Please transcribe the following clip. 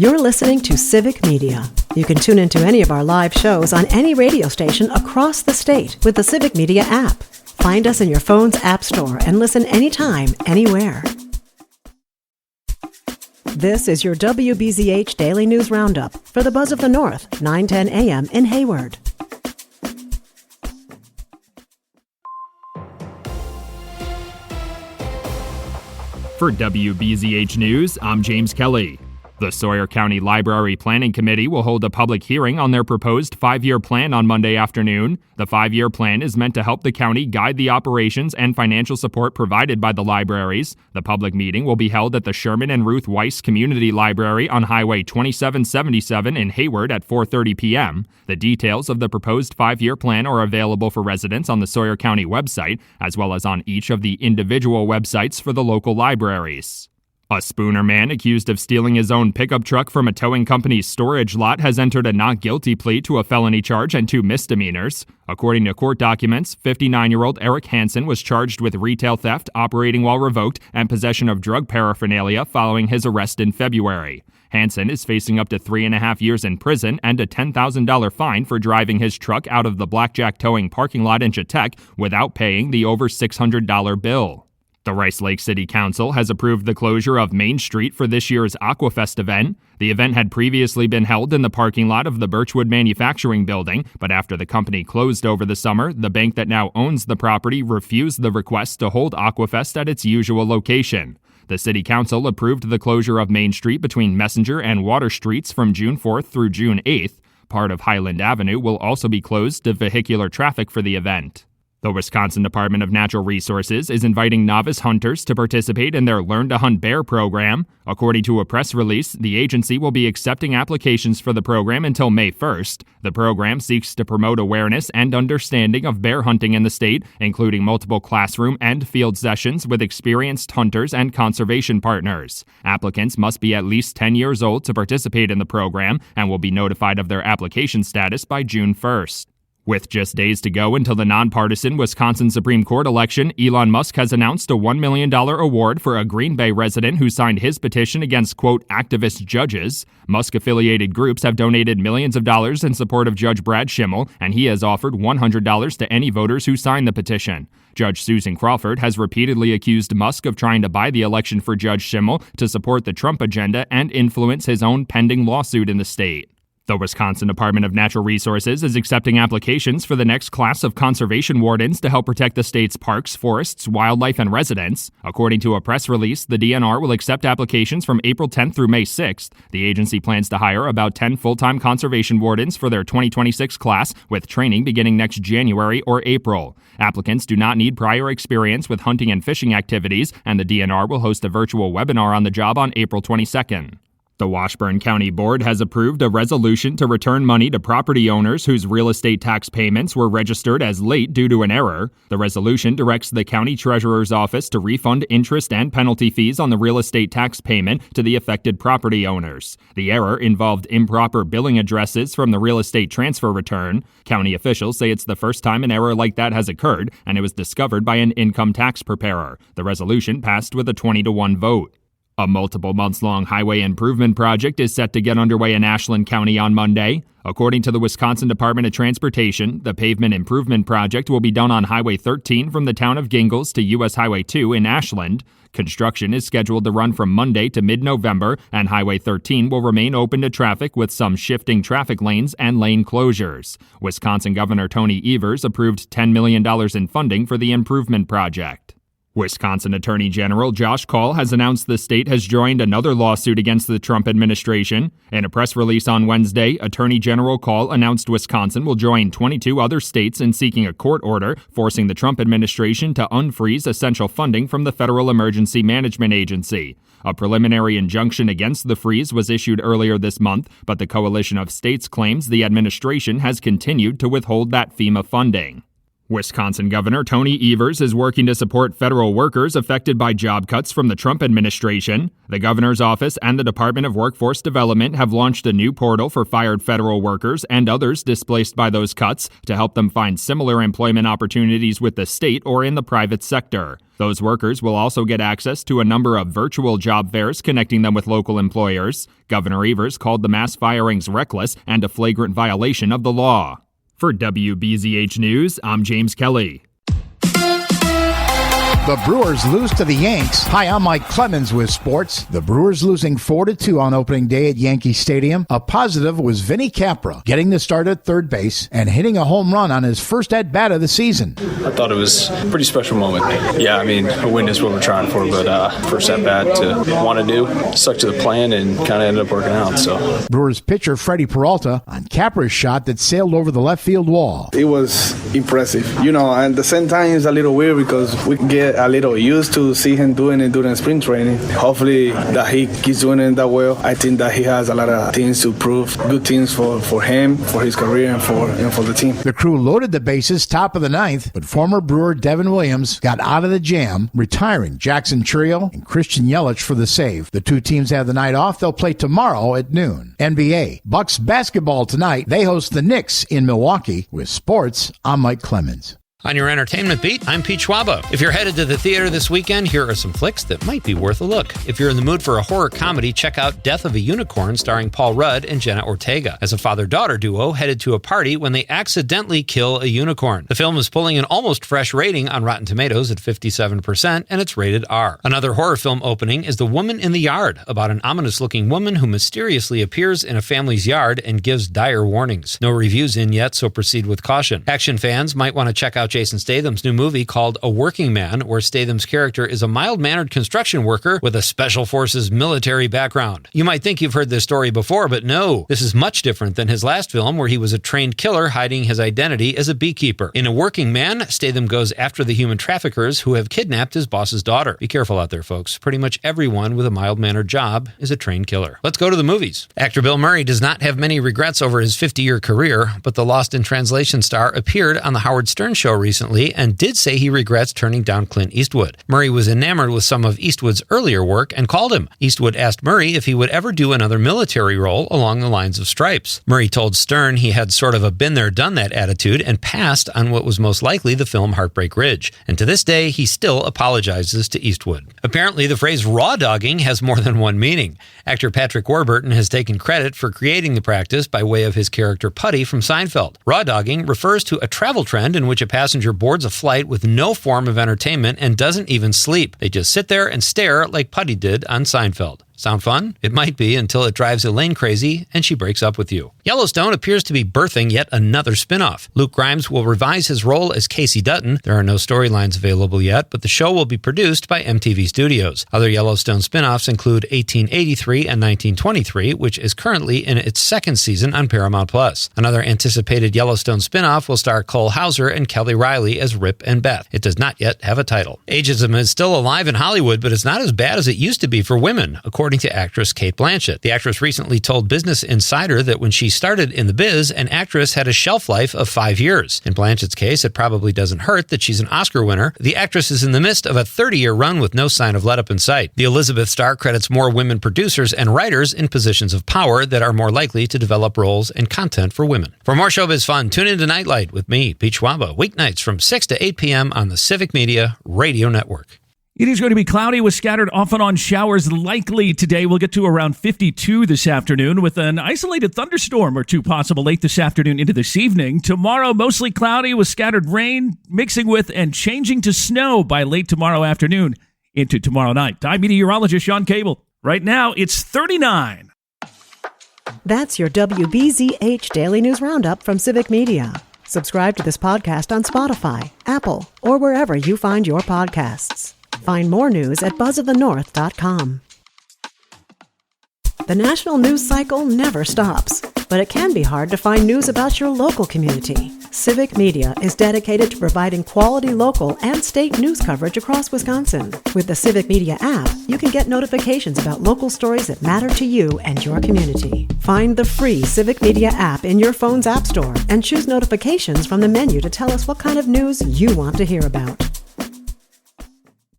You're listening to Civic Media. You can tune into any of our live shows on any radio station across the state with the Civic Media app. Find us in your phone's app store and listen anytime, anywhere. This is your WBZH Daily News Roundup for the Buzz of the North, 9:10 a.m. in Hayward. For WBZH News, I'm James Kelly. The Sawyer County Library Planning Committee will hold a public hearing on their proposed 5-year plan on Monday afternoon. The 5-year plan is meant to help the county guide the operations and financial support provided by the libraries. The public meeting will be held at the Sherman and Ruth Weiss Community Library on Highway 2777 in Hayward at 4:30 p.m. The details of the proposed 5-year plan are available for residents on the Sawyer County website, as well as on each of the individual websites for the local libraries. A Spooner man accused of stealing his own pickup truck from a towing company's storage lot has entered a not guilty plea to a felony charge and 2 misdemeanors. According to court documents, 59-year-old Eric Hansen was charged with retail theft, operating while revoked, and possession of drug paraphernalia following his arrest in February. Hansen is facing up to 3.5 years in prison and a $10,000 fine for driving his truck out of the Blackjack Towing parking lot in Chautauqua without paying the over $600 bill. The Rice Lake City Council has approved the closure of Main Street for this year's Aquafest event. The event had previously been held in the parking lot of the Birchwood Manufacturing Building, but after the company closed over the summer, the bank that now owns the property refused the request to hold Aquafest at its usual location. The City Council approved the closure of Main Street between Messenger and Water Streets from June 4th through June 8th. Part of Highland Avenue will also be closed to vehicular traffic for the event. The Wisconsin Department of Natural Resources is inviting novice hunters to participate in their Learn to Hunt Bear program. According to a press release, the agency will be accepting applications for the program until May 1st. The program seeks to promote awareness and understanding of bear hunting in the state, including multiple classroom and field sessions with experienced hunters and conservation partners. Applicants must be at least 10 years old to participate in the program and will be notified of their application status by June 1st. With just days to go until the nonpartisan Wisconsin Supreme Court election, Elon Musk has announced a $1 million award for a Green Bay resident who signed his petition against, quote, activist judges. Musk-affiliated groups have donated millions of dollars in support of Judge Brad Schimmel, and he has offered $100 to any voters who sign the petition. Judge Susan Crawford has repeatedly accused Musk of trying to buy the election for Judge Schimmel to support the Trump agenda and influence his own pending lawsuit in the state. The Wisconsin Department of Natural Resources is accepting applications for the next class of conservation wardens to help protect the state's parks, forests, wildlife, and residents. According to a press release, the DNR will accept applications from April 10th through May 6th. The agency plans to hire about 10 full-time conservation wardens for their 2026 class, with training beginning next January or April. Applicants do not need prior experience with hunting and fishing activities, and the DNR will host a virtual webinar on the job on April 22nd. The Washburn County Board has approved a resolution to return money to property owners whose real estate tax payments were registered as late due to an error. The resolution directs the county treasurer's office to refund interest and penalty fees on the real estate tax payment to the affected property owners. The error involved improper billing addresses from the real estate transfer return. County officials say it's the first time an error like that has occurred, and it was discovered by an income tax preparer. The resolution passed with a 20-1 vote. A multiple months-long highway improvement project is set to get underway in Ashland County on Monday. According to the Wisconsin Department of Transportation, the pavement improvement project will be done on Highway 13 from the town of Gingles to U.S. Highway 2 in Ashland. Construction is scheduled to run from Monday to mid-November, and Highway 13 will remain open to traffic with some shifting traffic lanes and lane closures. Wisconsin Governor Tony Evers approved $10 million in funding for the improvement project. Wisconsin Attorney General Josh Kaul has announced the state has joined another lawsuit against the Trump administration. In a press release on Wednesday, Attorney General Kaul announced Wisconsin will join 22 other states in seeking a court order forcing the Trump administration to unfreeze essential funding from the Federal Emergency Management Agency. A preliminary injunction against the freeze was issued earlier this month, but the coalition of states claims the administration has continued to withhold that FEMA funding. Wisconsin Governor Tony Evers is working to support federal workers affected by job cuts from the Trump administration. The governor's office and the Department of Workforce Development have launched a new portal for fired federal workers and others displaced by those cuts to help them find similar employment opportunities with the state or in the private sector. Those workers will also get access to a number of virtual job fairs connecting them with local employers. Governor Evers called the mass firings reckless and a flagrant violation of the law. For WBZH News, I'm James Kelly. The Brewers lose to the Yanks. Hi, I'm Mike Clemens with sports. The Brewers losing 4-2 on opening day at Yankee Stadium. A positive was Vinny Capra getting the start at third base and hitting a home run on his first at-bat of the season. I thought it was a pretty special moment. Yeah, I mean, a win is what we're trying for, but first at-bat to want to do, stuck to the plan and kind of ended up working out. So Brewers pitcher Freddie Peralta on Capra's shot that sailed over the left field wall. It was impressive, and at the same time it's a little weird because we get a little used to see him doing it during spring training. Hopefully that he keeps doing it that well. I think that he has a lot of things to prove, good things for him, for his career, and for the team. The crew loaded the bases top of the ninth, but former Brewer Devin Williams got out of the jam, retiring Jackson Churio and Christian Yelich for the save. The two teams have the night off. They'll play tomorrow at noon. NBA. Bucks basketball tonight. They host the Knicks in Milwaukee. With sports, I'm Mike Clemens. On your entertainment beat, I'm Pete Schwaba. If you're headed to the theater this weekend, here are some flicks that might be worth a look. If you're in the mood for a horror comedy, check out Death of a Unicorn starring Paul Rudd and Jenna Ortega as a father-daughter duo headed to a party when they accidentally kill a unicorn. The film is pulling an almost fresh rating on Rotten Tomatoes at 57%, and it's rated R. Another horror film opening is The Woman in the Yard, about an ominous-looking woman who mysteriously appears in a family's yard and gives dire warnings. No reviews in yet, so proceed with caution. Action fans might want to check out Jason Statham's new movie called A Working Man, where Statham's character is a mild-mannered construction worker with a Special Forces military background. You might think you've heard this story before, but no. This is much different than his last film, where he was a trained killer hiding his identity as a beekeeper. In A Working Man, Statham goes after the human traffickers who have kidnapped his boss's daughter. Be careful out there, folks. Pretty much everyone with a mild-mannered job is a trained killer. Let's go to the movies. Actor Bill Murray does not have many regrets over his 50-year career, but the Lost in Translation star appeared on The Howard Stern Show recently and did say he regrets turning down Clint Eastwood. Murray was enamored with some of Eastwood's earlier work and called him. Eastwood asked Murray if he would ever do another military role along the lines of Stripes. Murray told Stern he had sort of a been-there-done-that attitude and passed on what was most likely the film Heartbreak Ridge. And to this day, he still apologizes to Eastwood. Apparently, the phrase raw dogging has more than one meaning. Actor Patrick Warburton has taken credit for creating the practice by way of his character Putty from Seinfeld. Raw dogging refers to a travel trend in which a passenger boards a flight with no form of entertainment and doesn't even sleep. They just sit there and stare like Putty did on Seinfeld. Sound fun? It might be until it drives Elaine crazy and she breaks up with you. Yellowstone appears to be birthing yet another spin-off. Luke Grimes will revise his role as Casey Dutton. There are no storylines available yet, but the show will be produced by MTV Studios. Other Yellowstone spin-offs include 1883 and 1923, which is currently in its second season on Paramount+. Another anticipated Yellowstone spin-off will star Cole Hauser and Kelly Riley as Rip and Beth. It does not yet have a title. Ageism is still alive in Hollywood, but it's not as bad as it used to be for women, according to actress Cate Blanchett. The actress recently told Business Insider that when she started in the biz, an actress had a shelf life of 5 years. In Blanchett's case, it probably doesn't hurt that she's an Oscar winner. The actress is in the midst of a 30-year run with no sign of let-up in sight. The Elizabeth star credits more women producers and writers in positions of power that are more likely to develop roles and content for women. For more showbiz fun, tune into Nightlight with me, Pete Schwaba, weeknights from 6 to 8 p.m. on the Civic Media Radio Network. It is going to be cloudy with scattered off-and-on showers likely today. We'll get to around 52 this afternoon with an isolated thunderstorm or two possible late this afternoon into this evening. Tomorrow, mostly cloudy with scattered rain mixing with and changing to snow by late tomorrow afternoon into tomorrow night. I'm meteorologist Sean Cable. Right now, it's 39. That's your WBZH Daily News Roundup from Civic Media. Subscribe to this podcast on Spotify, Apple, or wherever you find your podcasts. Find more news at buzzofthenorth.com. The national news cycle never stops, but it can be hard to find news about your local community. Civic Media is dedicated to providing quality local and state news coverage across Wisconsin. With the Civic Media app, you can get notifications about local stories that matter to you and your community. Find the free Civic Media app in your phone's app store and choose notifications from the menu to tell us what kind of news you want to hear about.